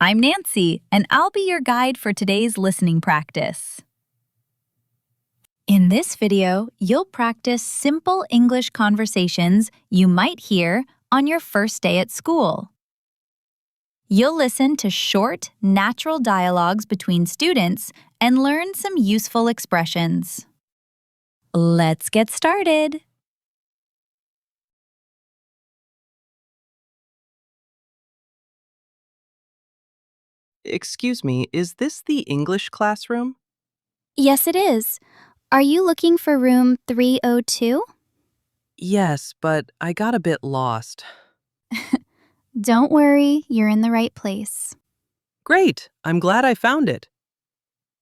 I'm Nancy, and I'll be your guide for today's listening practice. In this video, you'll practice simple English conversations you might hear on your first day at school. You'll listen to short, natural dialogues between students and learn some useful expressions. Let's get started. Excuse me, is this the English classroom? Yes, it is. Are you looking for room 302? Yes, but I got a bit lost. Don't worry, you're in the right place. Great, I'm glad I found it.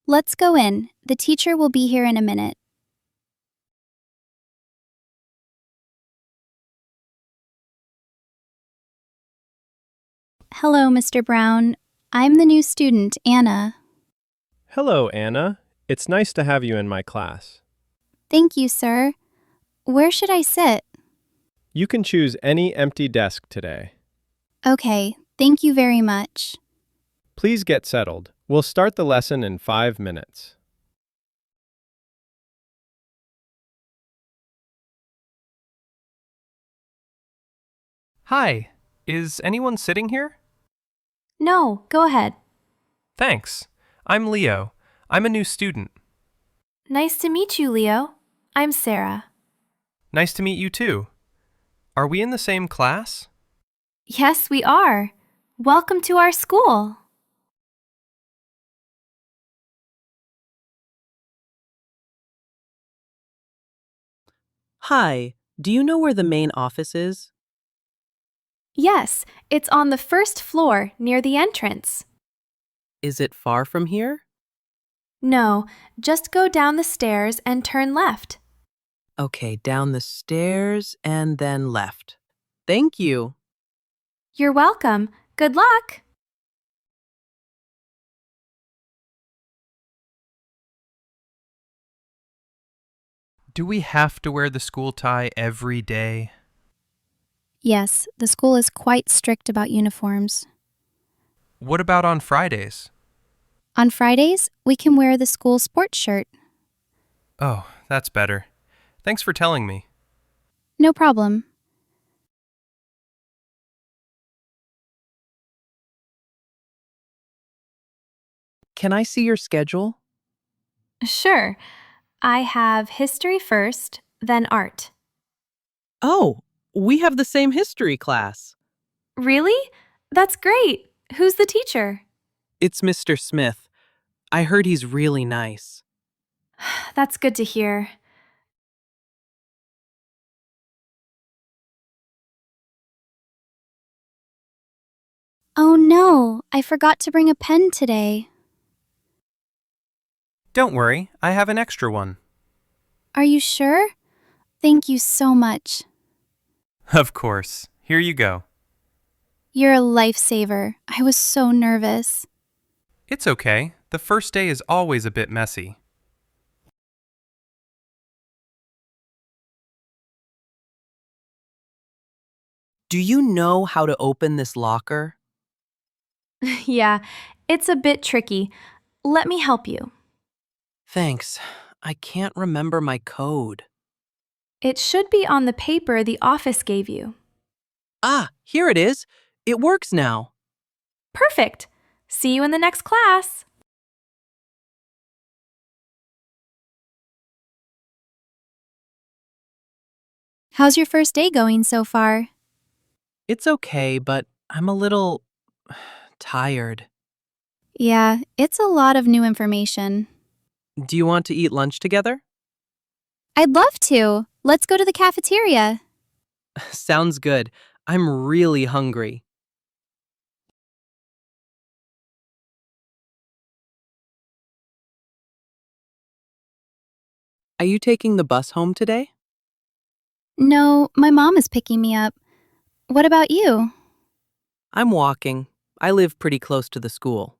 Let's go in. The teacher will be here in a minute. Hello, Mr. Brown. I'm the new student, Anna. Hello, Anna. It's nice to have you in my class. Thank you, sir. Where should I sit? You can choose any empty desk today. Okay, thank you very much. Please get settled. We'll start the lesson in 5 minutes. Hi, is anyone sitting here? No, go ahead. Thanks. I'm Leo. I'm a new student. Nice to meet you, Leo. I'm Sarah. Nice to meet you too. Are we in the same class? Yes, we are. Welcome to our school. Hi, do you know where the main office is? Yes, it's on the first floor near the entrance. Is it far from here? No, just go down the stairs and turn left. Okay, down the stairs and then left. Thank you. You're welcome. Good luck. Do we have to wear the school tie every day? Yes, the school is quite strict about uniforms. What about on Fridays? On Fridays, we can wear the school sports shirt. Oh, that's better. Thanks for telling me. No problem. Can I see your schedule? Sure. I have history first, then art. Oh, we have the same history class. Really? That's great. Who's the teacher? It's Mr. Smith. I heard he's really nice. That's good to hear. Oh no, I forgot to bring a pen today. Don't worry, I have an extra one. Are you sure? Thank you so much. Of course. Here you go. You're a lifesaver. I was so nervous. It's okay. The first day is always a bit messy. Do you know how to open this locker? Yeah, it's a bit tricky. Let me help you. Thanks. I can't remember my code. It should be on the paper the office gave you. Ah, here it is. It works now. Perfect. See you in the next class. How's your first day going so far? It's okay, but I'm a little tired. Yeah, it's a lot of new information. Do you want to eat lunch together? I'd love to. Let's go to the cafeteria. Sounds good. I'm really hungry. Are you taking the bus home today? No, my mom is picking me up. What about you? I'm walking. I live pretty close to the school.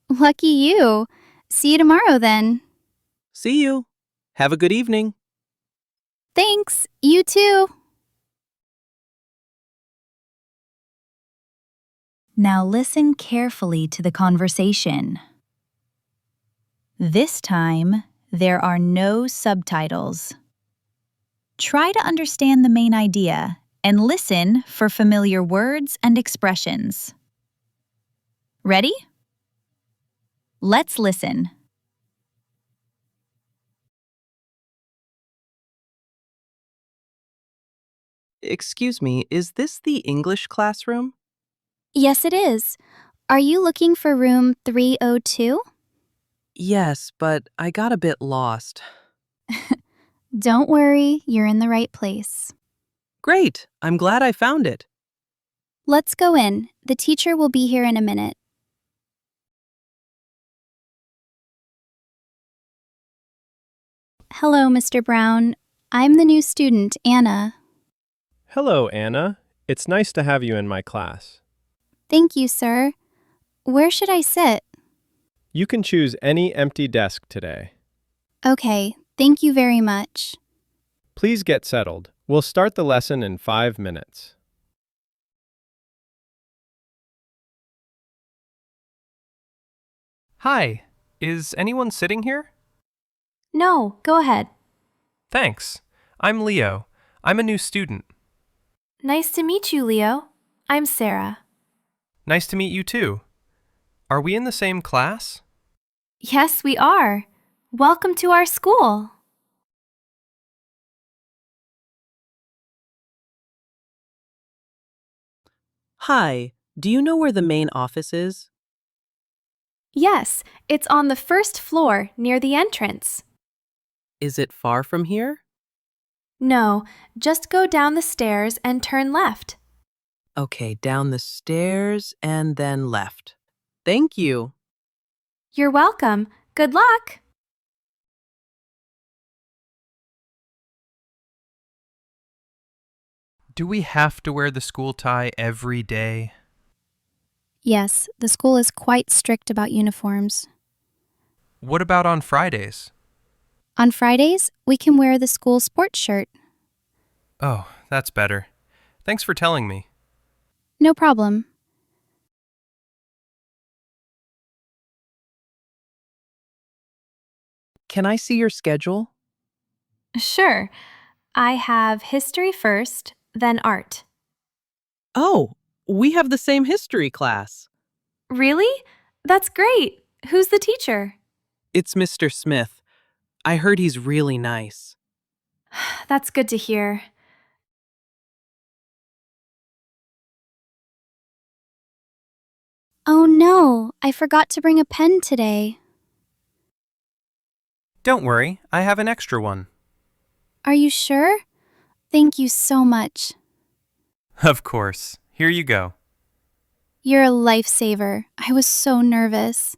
Lucky you. See you tomorrow then. See you. Have a good evening. Thanks. You too. Now listen carefully to the conversation. This time, there are no subtitles. Try to understand the main idea and listen for familiar words and expressions. Ready? Let's listen. Excuse me, is this the English classroom? Yes, it is. Are you looking for room 302? Yes, but I got a bit lost. Don't worry, you're in the right place. Great, I'm glad I found it. Let's go in. The teacher will be here in a minute. Hello, Mr. Brown. I'm the new student, Anna. Hello, Anna. It's nice to have you in my class. Thank you, sir. Where should I sit? You can choose any empty desk today. Okay, thank you very much. Please get settled. We'll start the lesson in 5 minutes. Hi, is anyone sitting here? No, go ahead. Thanks. I'm Leo. I'm a new student. Nice to meet you, Leo. I'm Sarah. Nice to meet you too. Are we in the same class? Yes, we are. Welcome to our school. Hi, do you know where the main office is? Yes, it's on the first floor near the entrance. Is it far from here? No, just go down the stairs and turn left. Okay, down the stairs and then left. Thank you. You're welcome. Good luck. Do we have to wear the school tie every day? Yes, the school is quite strict about uniforms. What about on Fridays? On Fridays, we can wear the school sports shirt. Oh, that's better. Thanks for telling me. No problem. Can I see your schedule? Sure. I have history first, then art. Oh, we have the same history class. Really? That's great. Who's the teacher? It's Mr. Smith. I heard he's really nice. That's good to hear. Oh no, I forgot to bring a pen today. Don't worry, I have an extra one. Are you sure? Thank you so much. Of course. Here you go. You're a lifesaver. I was so nervous.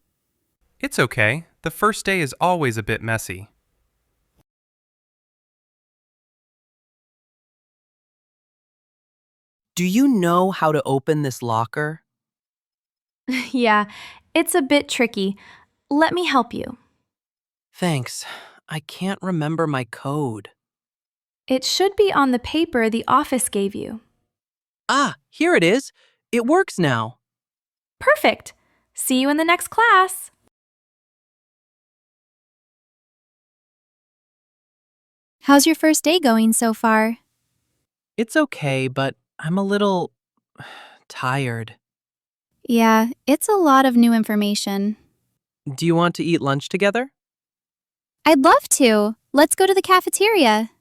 It's okay. The first day is always a bit messy. Do you know how to open this locker? Yeah, it's a bit tricky. Let me help you. Thanks. I can't remember my code. It should be on the paper the office gave you. Ah, here it is. It works now. Perfect. See you in the next class. How's your first day going so far? It's okay, but I'm a little tired. Yeah, it's a lot of new information. Do you want to eat lunch together? I'd love to. Let's go to the cafeteria.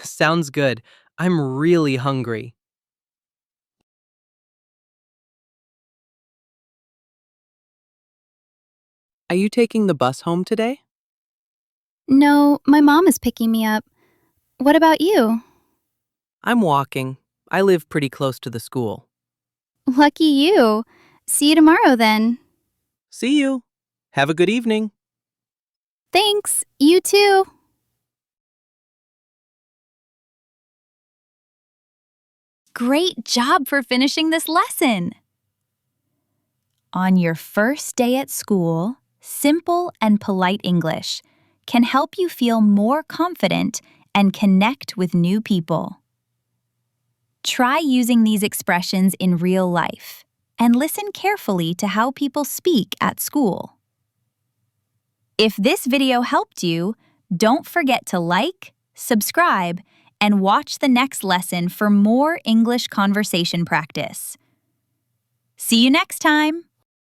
Sounds good. I'm really hungry. Are you taking the bus home today? No, my mom is picking me up. What about you? I'm walking. I live pretty close to the school. Lucky you. See you tomorrow then. See you. Have a good evening. Thanks. You too. Great job for finishing this lesson! On your first day at school, simple and polite English can help you feel more confident and connect with new people. Try using these expressions in real life and listen carefully to how people speak at school. If this video helped you, don't forget to like, subscribe, and watch the next lesson for more English conversation practice. See you next time!